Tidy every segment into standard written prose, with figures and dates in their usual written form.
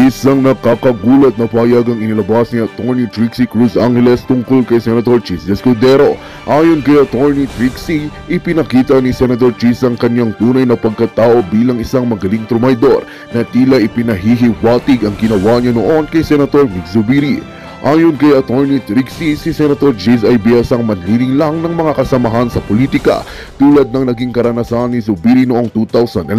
Isang nakakagulat na pahayag ang inilabas ni Atty. Trixie Cruz Angeles tungkol kay Senator Chis Escudero. Ayon kay Atty. Trixie, ipinakita ni Senator Chis ang kanyang tunay na pagkatao bilang isang magaling trumaydor na tila ipinahihiwatig ang ginawa niya noon kay Senator Mig Zubiri. Ayon kay Atty. Trixie, si Senator Chis ay biyasang manliling lang ng mga kasamahan sa politika tulad ng naging karanasan ni Zubiri noong 2011.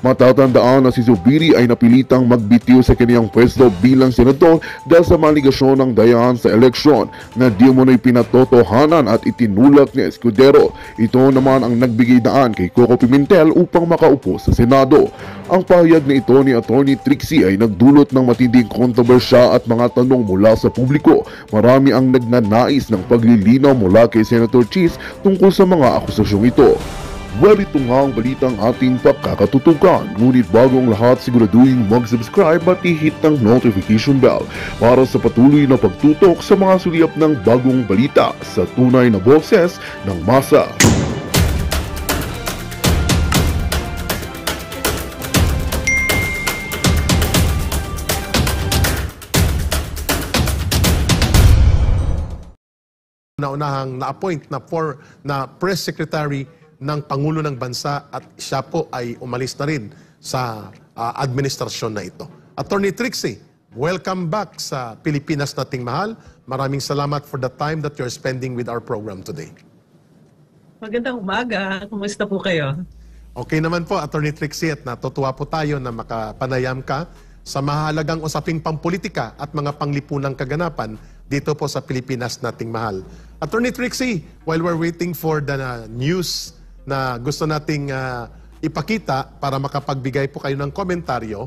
Matatandaan na si Zubiri ay napilitang magbitiw sa kanyang pwesto bilang senador dahil sa maligasyon ng dayaan sa eleksyon na di umano'y pinatotohanan at itinulak ni Escudero. Ito naman ang nagbigay daan kay Coco Pimentel upang makaupo sa Senado. Ang pahayag na ito ni Atty. Trixie ay nagdulot ng matinding kontrobersya at mga tanong mula sa publiko. Marami ang nagnanais ng paglilinaw mula kay Senator Chis tungkol sa mga akusasyong ito. Well, ito nga ang balitang ating pagkakatutukan. Ngunit bago ang lahat, siguraduhin mag-subscribe at i-hit ang notification bell para sa patuloy na pagtutok sa mga sulyap ng bagong balita sa tunay na boses ng masa. Naunahang na-appoint na press secretary ng Pangulo ng Bansa at siya po ay umalis na rin sa administrasyon na ito. Atty. Trixie, welcome back sa Pilipinas Nating Mahal. Maraming salamat for the time that you're spending with our program today. Magandang umaga. Kumusta po kayo? Okay naman po, Atty. Trixie, at natutuwa po tayo na makapanayam ka sa mahalagang usaping pampolitika at mga panglipunang kaganapan dito po sa Pilipinas Nating Mahal. Atty. Trixie, while we're waiting for the news na gusto nating ipakita para makapagbigay po kayo ng komentaryo,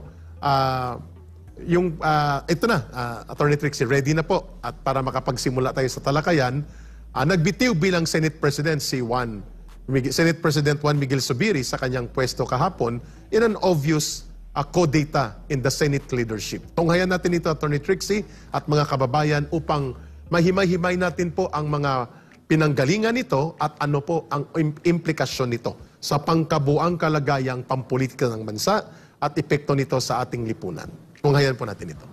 ito na, Atty. Trixie, ready na po. At para makapagsimula tayo sa talakayan, nagbitiw bilang Senate President Senate President Juan Miguel Zubiri sa kanyang pwesto kahapon in an obvious co-data in the Senate leadership. Tunghayan natin ito, Atty. Trixie, at mga kababayan upang mahimay-himay natin po ang mga pinanggalingan nito at ano po ang implikasyon nito sa pangkabuang kalagayang pampolitika ng bansa at epekto nito sa ating lipunan. Tunghayan po natin ito.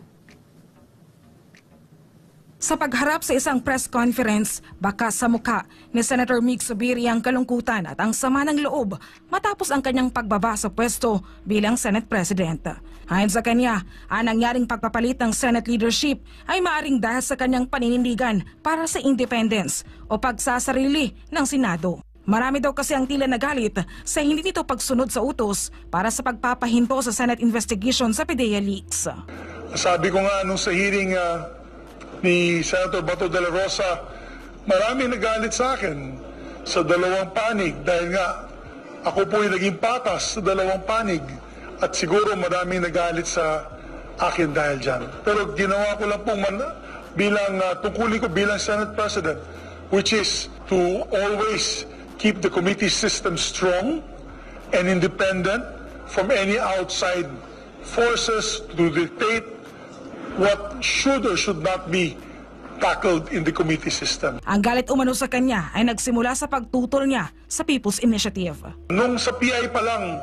Sa pagharap sa isang press conference, bakas sa mukha ni Senator Mig Zubiri ang kalungkutan at ang sama ng loob matapos ang kanyang pagbaba sa pwesto bilang Senate President. Ayon sa kanya, ang nangyaring pagpapalit ng Senate leadership ay maaring dahil sa kanyang paninindigan para sa independence o pagsasarili ng Senado. Marami daw kasi ang tila nagalit sa hindi nito pagsunod sa utos para sa pagpapahinto sa Senate investigation sa PDEA leaks. Sabi ko nga nung sa hearing ni Senator Bato de la Rosa, marami nagalit sa akin sa dalawang panig dahil nga ako po yung naging patas sa dalawang panig at siguro marami nagalit sa akin dahil dyan. Pero ginawa ko lang pong bilang tungkulin ko bilang Senate President, which is to always keep the committee system strong and independent from any outside forces to dictate what should or should not be tackled in the committee system. Ang galit umano sa kanya ay nagsimula sa pagtutol niya sa People's Initiative. Nung sa PI pa lang,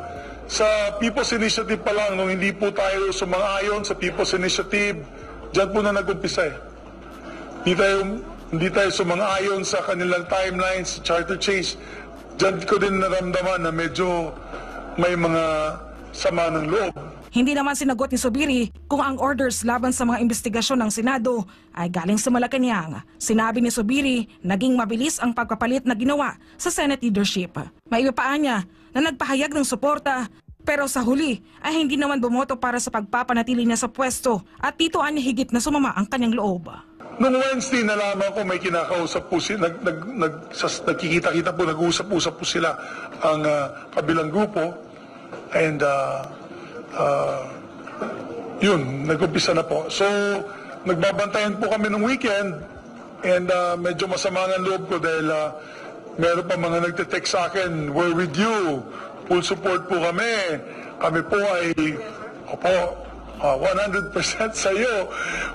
sa People's Initiative pa lang, nung hindi po tayo sumang-ayon sa People's Initiative, dyan po na nag-umpisa eh. Hindi tayo sumang-ayon sa kanilang timelines, charter change. Dyan ko din naramdaman na medyo may mga sama ng loob. Hindi naman sinagot ni Zubiri kung ang orders laban sa mga investigasyon ng Senado ay galing sa Malacanang. Sinabi ni Zubiri, naging mabilis ang pagpapalit na ginawa sa Senate leadership. Maibapaan niya na nagpahayag ng suporta pero sa huli ay hindi naman bumoto para sa pagpapanatili niya sa pwesto at dito ay higit na sumama ang kanyang loob. Noong Wednesday nalaman ko may kinakausap po sila, nagkikita-kita po, nag-uusap-usap po sila ang kabilang grupo and yun, nag-umpisa na po. So, nagbabantayan po kami ng weekend and medyo masama ang loob ko dahil meron pa mga nagte-text sa akin, we're with you, full support po kami. Kami po ay, 100% sa iyo.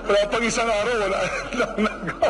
Wala pang isang araw, wala lang nagawa.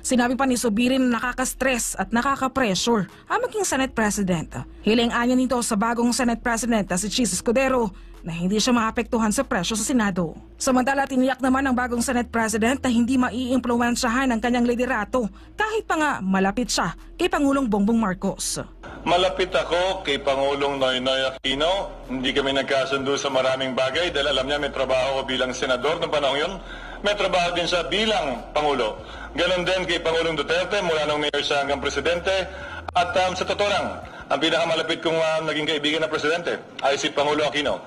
Sinabi pa ni Zubiri na nakaka-stress at nakaka-pressure ang maging Senate President. Hiling-anya nito sa bagong Senate President na si Chis Escudero na hindi siya maapektuhan sa presyo sa Senado. Samantala, tiniyak naman ng bagong Senate President na hindi maiimpluwensyahan ang kanyang liderato kahit pa nga malapit siya kay Pangulong Bongbong Marcos. Malapit ako kay Pangulong Noynoy Aquino. Hindi kami nagkasundo sa maraming bagay dahil alam niya may trabaho ko bilang senador noong panahon yun. May trabaho din siya bilang Pangulo. Ganon din kay Pangulong Duterte mula nung mayor siya hanggang presidente. At sa totoo lang, ang pinakamalapit kong naging kaibigan na presidente ay si Pangulo Aquino.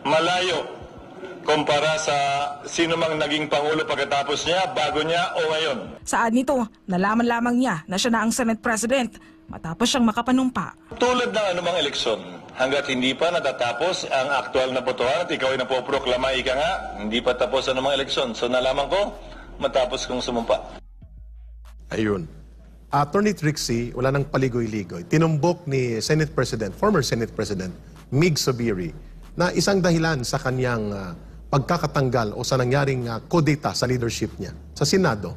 Malayo kumpara sa sino mang naging Pangulo pagkatapos niya, bago niya o ngayon. Saad nito, nalaman lamang niya na siya na ang Senate President matapos siyang makapanumpa. Tulad ng anumang eleksyon, hanggat hindi pa natatapos ang aktual na botohan at ikaw ay napoproklama, ika nga, hindi pa tapos ang anumang eleksyon. So nalaman ko, matapos kong sumumpa. Ayun. Attorney Trixie, wala nang paligoy-ligoy. Tinumbok ni Senate President, former Senate President, Mig Zubiri, na isang dahilan sa kanyang pagkakatanggal o sa nangyaring kudeta sa leadership niya sa Senado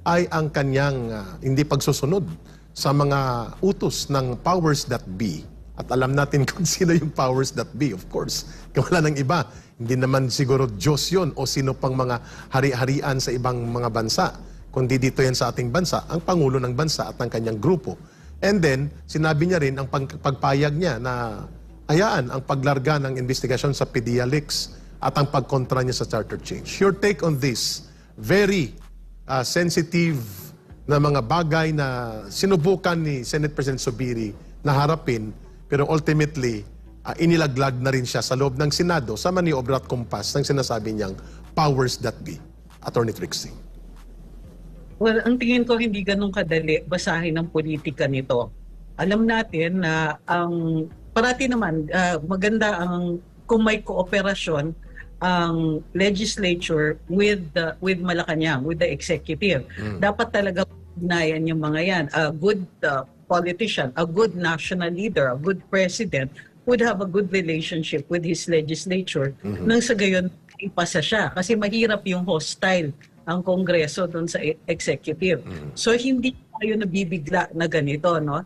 ay ang kanyang hindi pagsusunod sa mga utos ng powers that be. At alam natin kung sino yung powers that be, of course. Wala nang iba. Hindi naman siguro Diyos yun o sino pang mga hari-harian sa ibang mga bansa. Kundi dito yan sa ating bansa, ang Pangulo ng bansa at ang kanyang grupo. And then, sinabi niya rin ang pagpayag niya na hayaan ang paglarga ng investigasyon sa PDEA-Leaks at ang pagkontra niya sa charter change. Your take on this very sensitive na mga bagay na sinubukan ni Senate President Zubiri na harapin, pero ultimately, inilaglag na rin siya sa loob ng Senado sa maniobra at kumpas ng sinasabi niyang powers that be. Attorney Trixie. Well, ang tingin ko hindi ganun kadali basahin ang politika nito. Alam natin na ang parati naman maganda ang kung may kooperasyon ang legislature with Malacanang, with the executive. Dapat talaga ugnayan yung mga yan. A good politician, a good national leader, a good president would have a good relationship with his legislature nang sa gayon ipasa siya. Kasi mahirap yung hostile ang Kongreso doon sa executive. So hindi tayo nabibigla na ganito, no?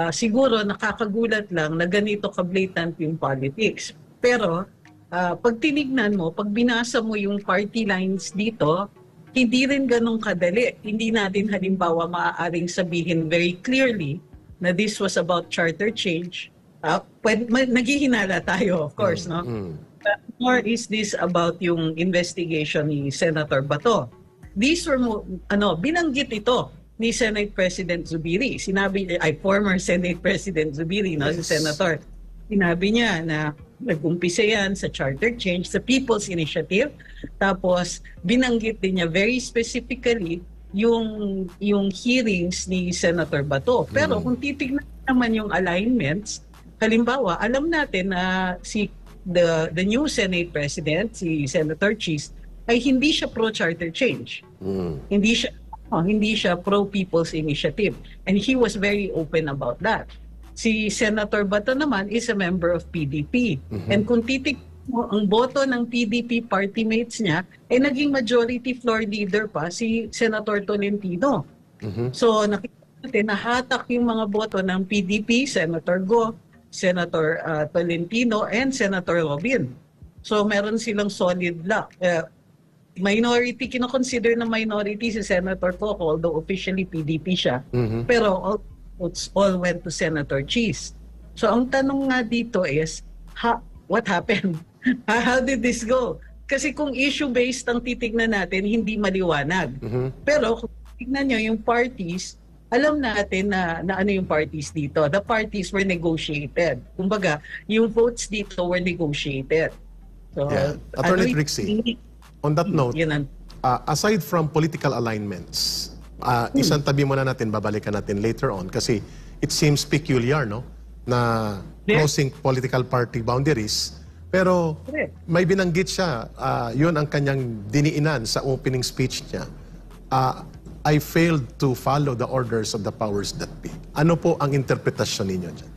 Siguro nakakagulat lang na ganito ka-blatant yung politics. Pero pag tinignan mo, pag binasa mo yung party lines dito, hindi rin ganun kadali. Hindi natin halimbawa maaaring sabihin very clearly na this was about charter change. Naghihinala tayo, of course, no? Or is this about yung investigation ni Senator Bato? These were binanggit ito ni Senate President Zubiri. Sinabi ay former Senate President Zubiri, no, si Senator. Sinabi niya na nag-umpisa yan sa charter change, sa People's Initiative. Tapos binanggit din niya very specifically yung hearings ni Senator Bato. Pero kung titignan naman yung alignments, halimbawa, alam natin na the new Senate President, si Senator Cheese, ay hindi siya pro-charter change. Hindi siya pro-People's Initiative. And he was very open about that. Si Senator Bato naman is a member of PDP. And kung titignan mo, ang boto ng PDP party mates niya, ay naging majority floor leader pa si Senator Tolentino. So nakita natin, nahatak yung mga boto ng PDP, Senator Go, Senator Tolentino, and Senator Robin. So meron silang solid luck. Minority, kinoconsider na minority si Senator Coco, although officially PDP siya. Pero all votes all went to Senator Cheese. So ang tanong nga dito is, what happened? How did this go? Kasi kung issue-based ang titignan natin, hindi maliwanag. Pero kung titignan nyo yung parties, alam natin na ano yung parties dito. The parties were negotiated. Kumbaga, yung votes dito were negotiated. So, Attorney Trixie, on that note, aside from political alignments, isang tabi muna natin, babalikan natin later on kasi it seems peculiar, no? Na crossing political party boundaries. Pero may binanggit siya, yun ang kanyang diniinan sa opening speech niya. I failed to follow the orders of the powers that be. Ano po ang interpretasyon ninyo dyan?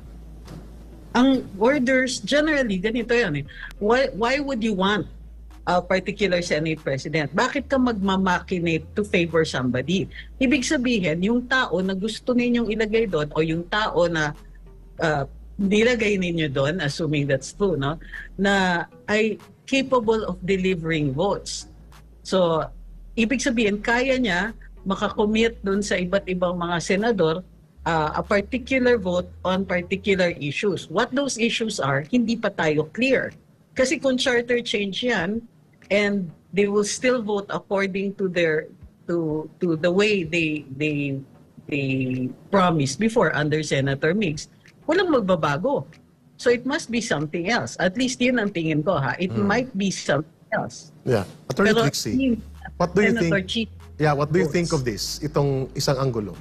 Ang orders, generally, ganito yan. Why would you want a particular Senate President? Bakit ka magmamakinate to favor somebody? Ibig sabihin, yung tao na gusto ninyong ilagay doon o yung tao na nilagay ninyo doon, assuming that's true, no, na ay capable of delivering votes. So, ibig sabihin, kaya niya makakommit doon sa iba't ibang mga senador a particular vote on particular issues. What those issues are, hindi pa tayo clear. Kasi kung charter change yan, and they will still vote according to their to the way they promised before under Senator Mix, walang magbabago. So it must be something else. At least yun ang tingin ko, ha. It might be something else. Yeah. Attorney Trixie, what do you Senator think? Chief, Yeah, what do you think of this? Itong isang anggulo.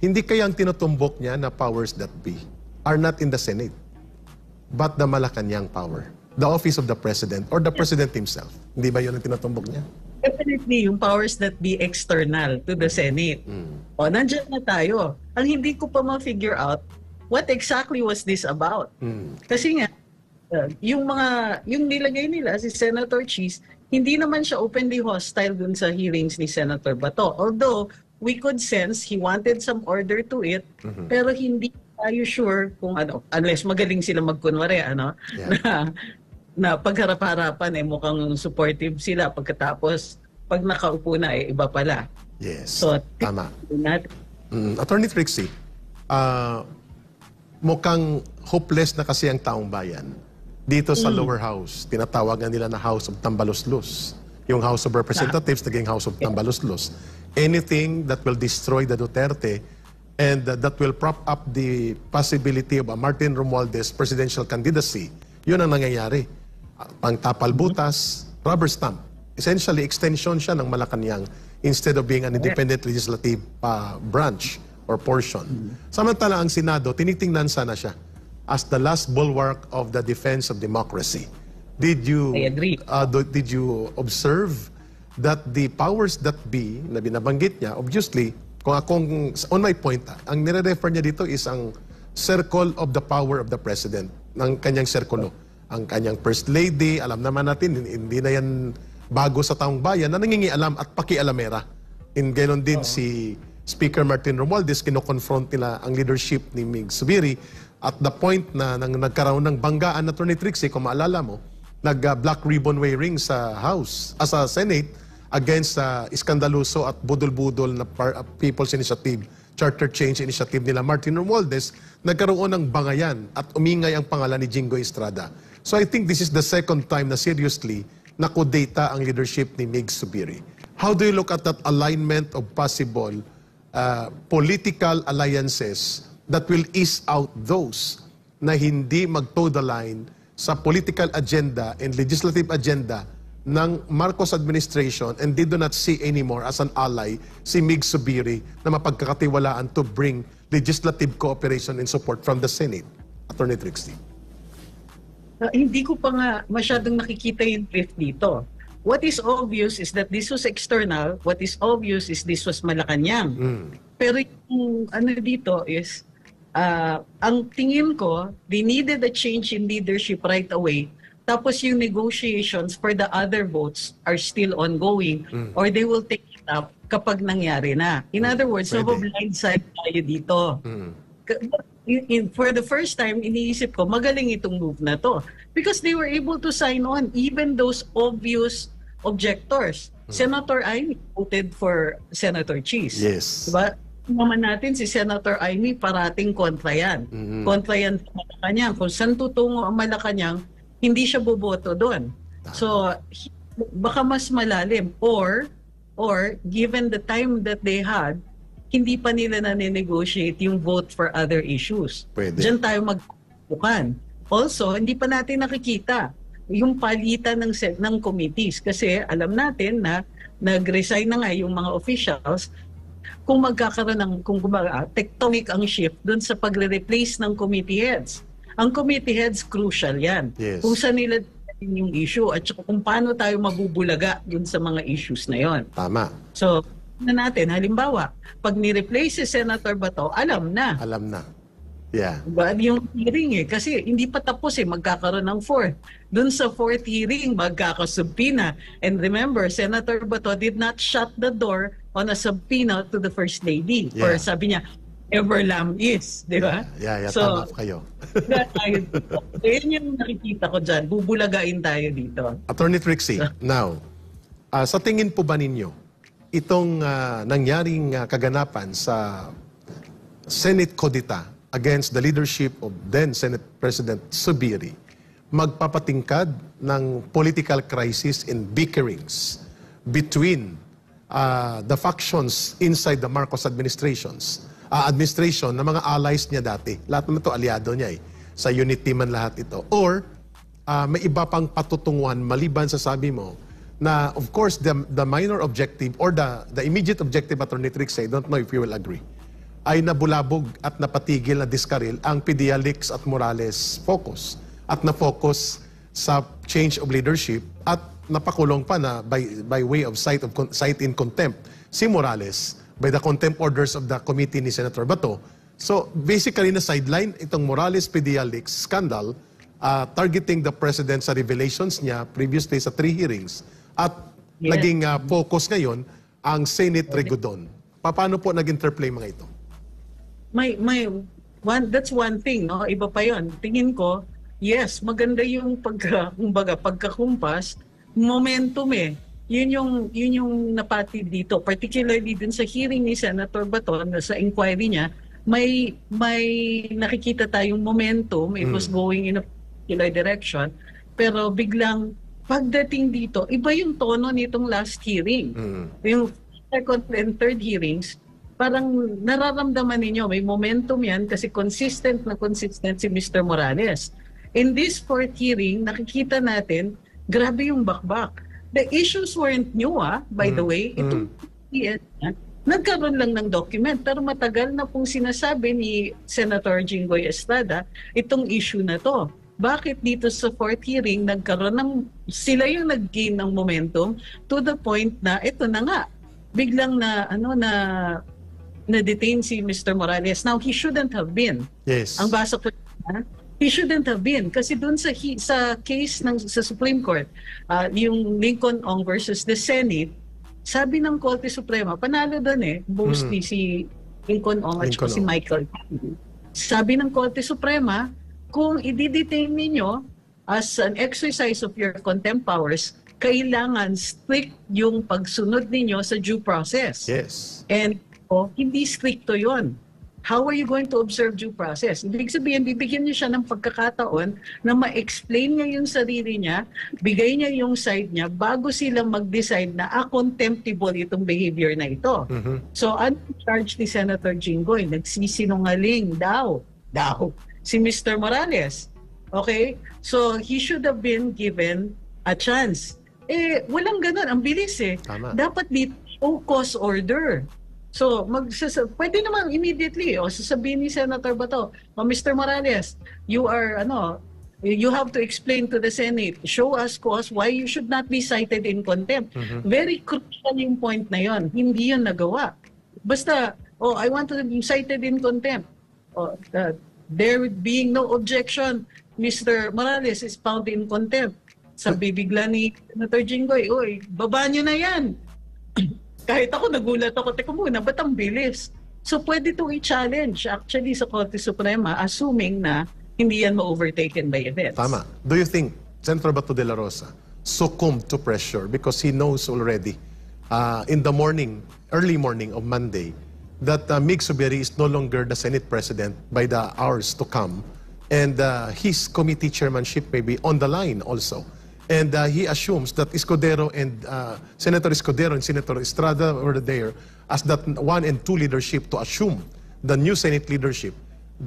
Hindi kaya ang tinutumbok niya na powers that be are not in the Senate, but the Malacanang power, the office of the President or the President himself. Hindi ba yun ang tinutumbok niya? definitely yung powers that be external to the Senate. O, nandiyan na tayo. Ang hindi ko pa ma-figure out, what exactly was this about? Kasi nga, yung nilagay nila, si Senator Cheese, hindi naman siya openly hostile dun sa hearings ni Senator Bato. Although, we could sense he wanted some order to it, pero hindi tayo sure kung ano, unless magaling sila magkunwari, ano, na pagharap-harapan mukhang supportive sila, pagkatapos pag nakaupo na iba pala. Yes, So, tama. Attorney Trixie, mukhang hopeless na kasi ang taong bayan. Dito sa lower house, tinatawagan nila na House of Tambaluslos. Yung House of Representatives, naging House of Tambaluslos. Anything that will destroy the Duterte and that will prop up the possibility of a Martin Romualdez presidential candidacy, yun ang nangyayari. Pangtapal butas, rubber stamp. Essentially, extension siya ng Malacanang instead of being an independent legislative branch or portion. Samantala, ang Senado, tinitingnan sana siya as the last bulwark of the defense of democracy. Did you I agree. Did you observe that the powers that be na binabanggit niya, obviously, kung on my point, ang nire-refer niya dito is ang circle of the power of the president, ng kanyang sirkulo. Ang kanyang first lady, alam naman natin, hindi na yan bago sa taong bayan na nangingialam at pakialamera. Ganon din si Speaker Martin Romualdez, kinoconfront nila ang leadership ni Mig Zubiri at the point na nagkaroon ng banggaan na Attorney Trixie, kung maalala mo, nag-black ribbon wearing sa House, sa Senate, against iskandaluso at budol-budol na People's Initiative, Charter Change Initiative nila Martin Romualdez, nagkaroon ng bangayan at umingay ang pangalan ni Jingoy Estrada. So I think this is the second time na seriously nakudata ang leadership ni Mig Zubiri. How do you look at that alignment of possible political alliances that will ease out those na hindi mag-toe the line sa political agenda and legislative agenda ng Marcos administration, and they do not see anymore as an ally si Mig Zubiri na mapagkakatiwalaan to bring legislative cooperation and support from the Senate? Attorney Trixie. Hindi ko pa nga masyadong nakikita yung drift dito. What is obvious is that this was external. What is obvious is this was Malacanang. Pero yung ano dito is, ang tingin ko, they needed a change in leadership right away. Tapos yung negotiations for the other votes are still ongoing or they will take it up kapag nangyari na. In other words, so blindside tayo dito. For the first time, iniisip ko, magaling itong move na to. Because they were able to sign on even those obvious objectors. Senator Amy voted for Senator Cheese. Yes. Diba? Naman natin si Senator Amy parating kontra yan. Kontra yan sa Malacanang. Kung saan tutungo ang Malacanang, hindi siya boboto doon. So, baka mas malalim. Or, given the time that they had, hindi pa nila na-negotiate yung vote for other issues. Pwede. Diyan tayo magpukan. Also, hindi pa natin nakikita yung palitan ng committees. Kasi alam natin na nag-resign na nga yung mga officials kung magkakaroon ng, tectonic ang shift dun sa pagre-replace ng committee heads. Ang committee heads, crucial yan. Yes. Kung saan nila yung issue at saka kung paano tayo mabubulaga dun sa mga issues na yon. Tama. So, na natin, halimbawa, pag ni-replace si Senator Bato, alam na. Alam na. Yeah. But yung hearing kasi hindi pa tapos magkakaroon ng fourth. Dun sa fourth hearing, magkakasubpina. And remember, Senator Bato did not shut the door on a subpoena to the First Lady. Yeah. Or sabi niya, Everlam is, di ba? Yeah, So, tama kayo. wala tayo dito. So, yun yung nakikita ko dyan. Bubulagain tayo dito. Attorney Trixie, now, sa tingin po ba ninyo, itong nangyaring kaganapan sa Senate Codita against the leadership of then Senate President Zubiri magpapatingkad ng political crisis and bickerings between the factions inside the Marcos administration na mga allies niya dati. Lahat naman ito, aliado niya eh. Sa unity man lahat ito. Or may iba pang patutunguhan maliban sa sabi mo na of course the minor objective or the immediate objective, Attorney Trixie, I don't know if you will agree, ay nabulabog at napatigil na diskaril ang Pedialix at Morales focus at na-focus sa change of leadership at napakulong pa na by way of cite in contempt si Morales by the contempt orders of the committee ni Senator Bato. So basically na sideline itong Morales Pedialix scandal targeting the President sa revelations niya previously sa 3 hearings at naging focus ngayon ang Senate Regodon. Paano po nag-interplay mga ito? That's one thing, no? Iba pa 'yon. Tingin ko, yes, maganda yung pagkakumpas, momentum eh. Yun yung napatid dito, particularly din sa hearing ni Senator Bato na sa inquiry niya, may nakikita tayong momentum, it was going in a particular direction, pero biglang pagdating dito, iba yung tono nitong last hearing. Yung second and third hearings, parang nararamdaman ninyo, may momentum yan kasi consistent si Mr. Morales. In this fourth hearing, nakikita natin, grabe yung bakbak. The issues weren't new, by the way. Itong nagkaroon lang ng document, pero matagal na pong sinasabi ni Senator Jinggoy Estrada itong issue na to. Bakit dito sa fourth hearing sila yung nag-gain ng momentum to the point na ito na nga, biglang na-detain si Mr. Morales. Now, he shouldn't have been. Yes. Ang basa ko he shouldn't have been kasi doon sa case sa Supreme Court, yung Lincoln Ong versus the Senate, sabi ng Korte Suprema, panalo doon mostly si Lincoln Ong at si Michael. Sabi ng Korte Suprema, kung i-detain ninyo as an exercise of your contempt powers, kailangan strict yung pagsunod ninyo sa due process. Yes. And hindi stricto yon. How are you going to observe due process? Ibig sabihin, bibigyan niyo siya ng pagkakataon na ma-explain niya yung sarili niya, bigay niya yung side niya, bago sila mag-decide na contemptible itong behavior na ito. So, ano charge ni Senator Jinggoy? Nagsisinungaling daw si Mr. Morales. Okay? So, he should have been given a chance. Walang ganun. Ang bilis Tama. Dapat dito, cause order. So, pwede naman immediately, sasabihin ni Senator Bato, Mr. Morales, you have to explain to the Senate, show us cause why you should not be cited in contempt. Very crucial yung point na yon. Hindi yun nagawa. Basta, I want to be cited in contempt. There being no objection, Mr. Morales is found in contempt. Sabi bigla ni Senator Jinggoy, baba nyo na yan. Kahit ako, nagulat ako, teka muna, ba't ang bilis? So pwede itong i-challenge actually sa Korte Suprema, assuming na hindi yan ma-overtaken by events. Tama. Do you think Senator Bato de la Rosa succumbed to pressure because he knows already in the early morning of Monday, that Mig Zubiri is no longer the Senate President by the hours to come, and his committee chairmanship may be on the line also. And he assumes that Escudero and Senator Escudero and Senator Estrada were there as that 1 and 2 leadership to assume the new Senate leadership.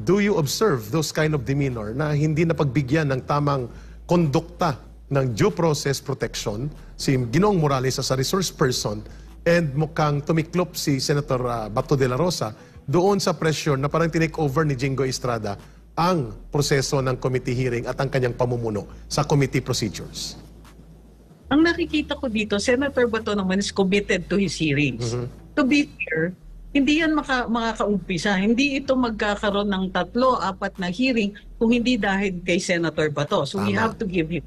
Do you observe those kind of demeanor na hindi napagbigyan ng tamang kondukta ng due process protection si Ginoong Morales as a resource person, and mukhang tumiklop si Senator Bato de la Rosa doon sa pressure na parang tinake over ni Jinggoy Estrada ang proseso ng committee hearing at ang kanyang pamumuno sa committee procedures? Ang nakikita ko dito, Senator Bato naman is committed to his hearings. To be fair, hindi yan makakaumpisa. Hindi ito magkakaroon ng 3-4 na hearing kung hindi dahil kay Senator Bato. So we have to give him.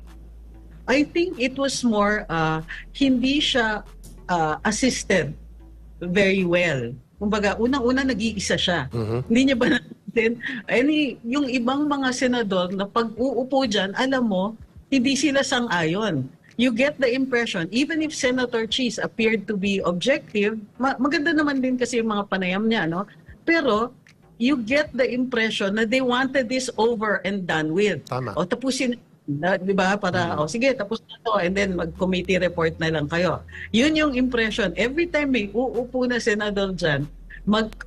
I think it was more, hindi siya assisted very well Kumbaga, unang-una nag-iisa siya. Hindi niya ba natin? Yung ibang mga senador na pag-uupo dyan, alam mo, hindi sila sang-ayon. You get the impression, even if Senator Cheese appeared to be objective, maganda naman din kasi yung mga panayam niya, no? Pero, you get the impression na they wanted this over and done with. Tama. O tapusin, di ba? Para, o sige, tapos na to, and then mag-committee report na lang kayo. Yun yung impression. Every time may uupo na senador dyan,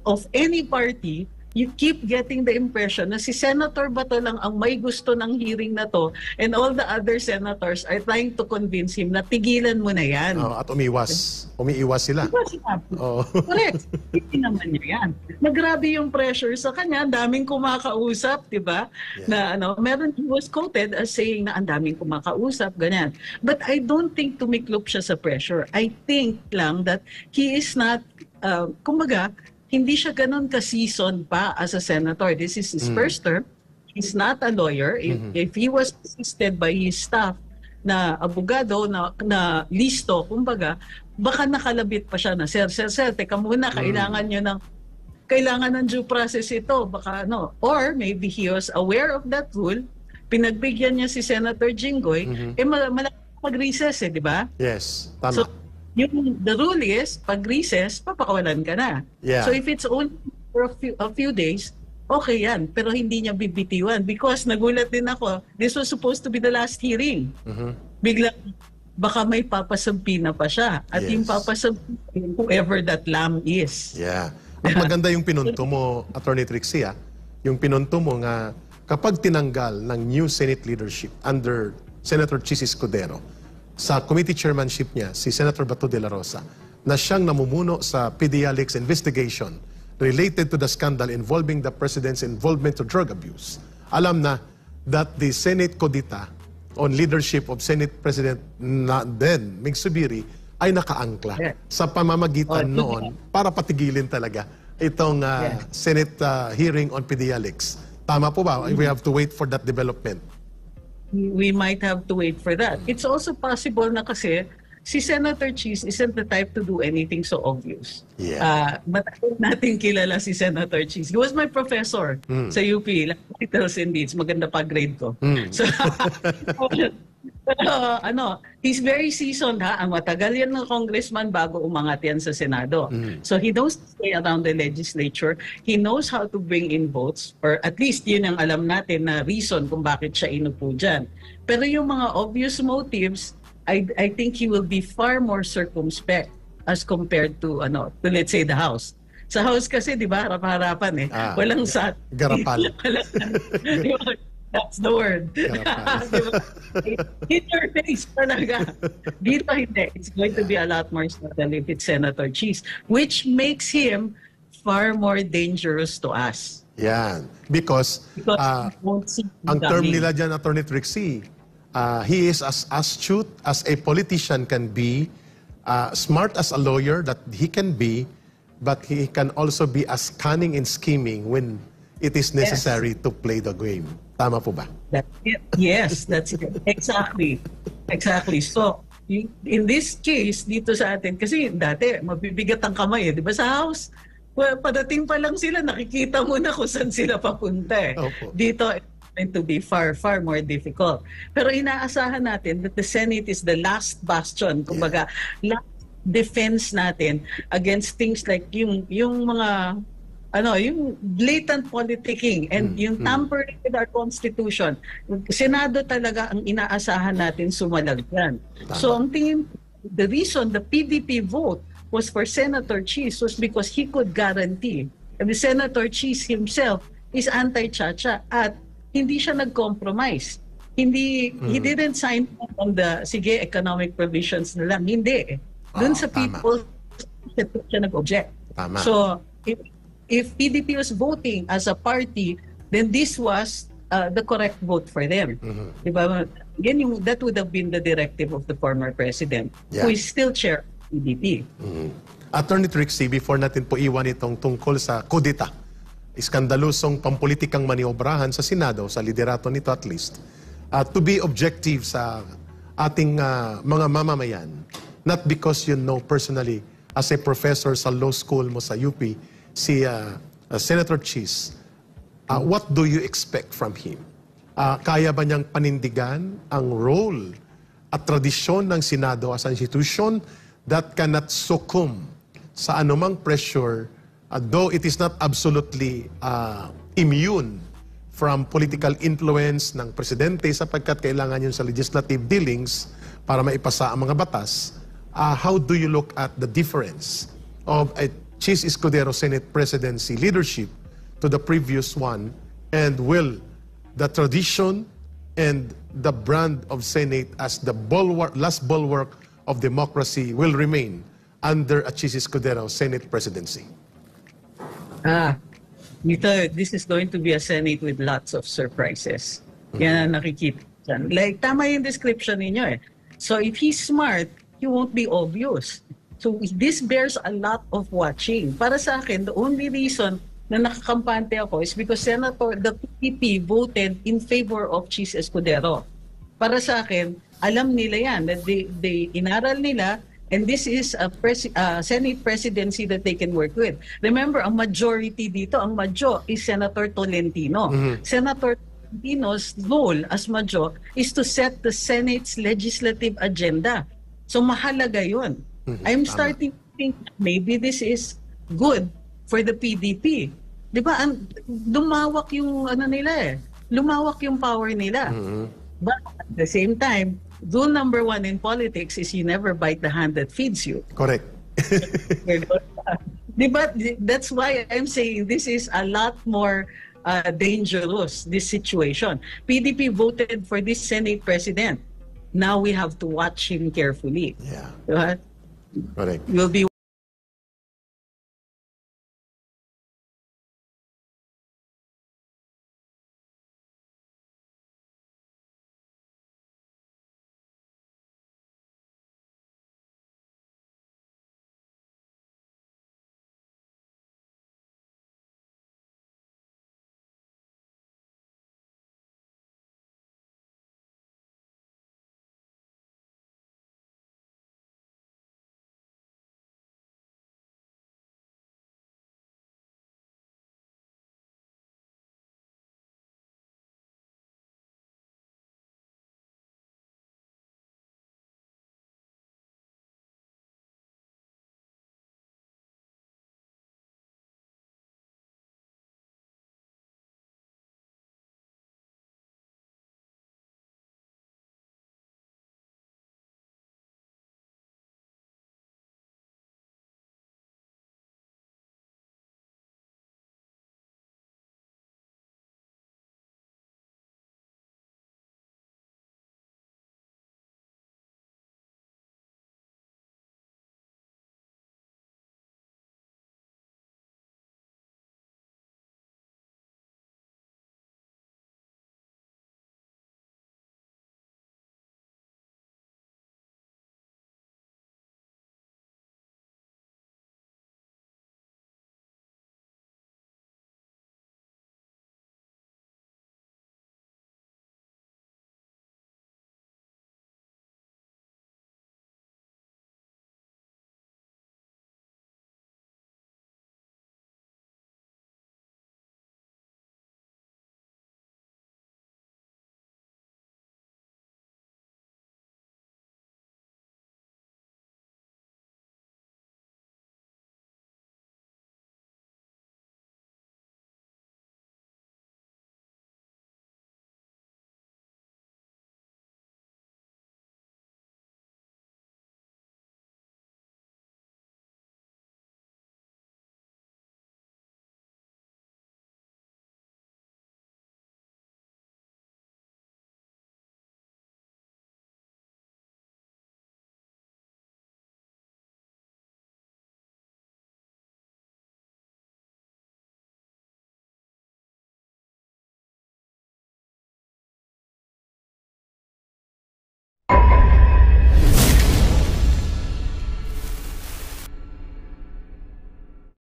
of any party, you keep getting the impression na si Senator Bato lang ang may gusto ng hearing na to, and all the other senators are trying to convince him na tigilan mo na yan. At umiiwas sila. Diba sinabi? Oo. Correct. Hindi naman niya yan. Nagrabe yung pressure sa kanya, daming kumakausap, di ba? Na meron, he was quoted as saying na ang daming kumakausap, ganyan. But I don't think tumiklop siya sa pressure. I think lang that he is not, kumbaga, hindi siya ganun ka-season pa as a senator. This is his first term. He's not a lawyer. If he was assisted by his staff na abogado, na listo, kumbaga, baka nakalabit pa siya na, Sir, teka muna, kailangan ng due process ito. Baka Or maybe he was aware of that rule, pinagbigyan niya si Senator Jinggoy, mag-recess di ba? Yes, tama. So, the rule is, pag recess, papakawalan ka na. Yeah. So if it's only for a few days, okay yan. Pero hindi niya bibitiwan because nagulat din ako, this was supposed to be the last hearing. Biglang, baka may papasampi na pa siya. At yung papasampi, whoever that lamb is. Yeah. At maganda yung pinunto mo, Attorney Trixie, yung pinunto mo nga kapag tinanggal ng new Senate leadership under Senator Chis Escudero, sa committee chairmanship niya, si Senator Bato de la Rosa, na siyang namumuno sa PDLX investigation related to the scandal involving the President's involvement to drug abuse. Alam na that the Senate Codita on leadership of Senate President then Mig Subiri ay nakaangkla sa pamamagitan noon para patigilin talaga itong Senate hearing on PDLX. Tama po ba? We have to wait for that development. We might have to wait for that. It's also possible na kasi si Senator Cheese isn't the type to do anything so obvious. Yeah. But natin kilala si Senator Cheese. He was my professor sa UP. Titles and deeds. Maganda pa grade ko. So, he's very seasoned Ang matagal yan ng congressman bago umangat yan sa Senado. So he knows to stay around the legislature. He knows how to bring in votes, or at least yun ang alam natin na reason kung bakit siya inupo dyan. Pero yung mga obvious motives, I think he will be far more circumspect as compared to let's say the House. Sa House kasi, di ba, harap-harapan walang sat. Garapal. That's the word. Hit your face talaga. Dito hindi. It's going to be a lot more subtle if it's Senator Cheese, which makes him far more dangerous to us. Yan. Because ang term nila dyan, Attorney Trixie, he is as astute as a politician can be, smart as a lawyer that he can be, but he can also be as cunning and scheming when it is necessary to play the game. Tama po ba? That's it. Yes, that's it. Exactly. So, in this case, dito sa atin, kasi dati, mabibigat ang kamay, di ba sa House? Well, padating pa lang sila, nakikita mo na kung saan sila papunta. Dito, it's going to be far, far more difficult. Pero inaasahan natin that the Senate is the last bastion, kumbaga, last defense natin against things like yung mga yung blatant politicking and yung tampering with our Constitution. Senado talaga ang inaasahan natin sumalagyan. So ang tingin, the reason the PDP vote was for Senator Cheese was because he could guarantee, and the Senator Cheese himself is anti-chacha at hindi siya nag-compromise. He didn't sign on the economic provisions na lang. Hindi. Doon sa people, siya nag-object. So, if PDP was voting as a party, then this was the correct vote for them. Diba? That would have been the directive of the former president, who is still chair of PDP. Attorney Trixie, before natin po iwan itong tungkol sa kudita, iskandalusong pampolitikang maniobrahan sa Senado, sa liderato nito at least, to be objective sa ating mga mamamayan, not because you know personally as a professor sa law school mo sa UP, si Senator Cheese, what do you expect from him? Kaya ba niyang panindigan ang role at tradisyon ng Senado as an institution that cannot succumb sa anumang pressure, though it is not absolutely immune from political influence ng presidente sapagkat kailangan yun sa legislative dealings para maipasa ang mga batas. How do you look at the difference of a Cheese Escudero Senate presidency leadership to the previous one, and will the tradition and the brand of Senate as the last bulwark of democracy will remain under a Cheese Escudero Senate presidency? This is going to be a Senate with lots of surprises. Yan ang nakikita dyan. Like, tama yung description ninyo eh. So if he's smart, he won't be obvious. So this bears a lot of watching. Para sa akin, the only reason na nakakampante ako is because the PPP voted in favor of Cheese Escudero. Para sa akin, alam nila yan. That they inaral nila. And this is a Senate presidency that they can work with. Remember, ang majority dito, ang majo is Senator Tolentino. Senator Tolentino's role as majo is to set the Senate's legislative agenda. So mahalaga yun. I'm starting to think maybe this is good for the PDP. Di ba? Lumawak yung nila eh. Lumawak yung power nila. But at the same time, rule number 1 in politics is you never bite the hand that feeds you. Correct. Diba? That's why I'm saying this is a lot more dangerous, this situation. PDP voted for this Senate president. Now we have to watch him carefully. Yeah. Diba? Correct. We'll be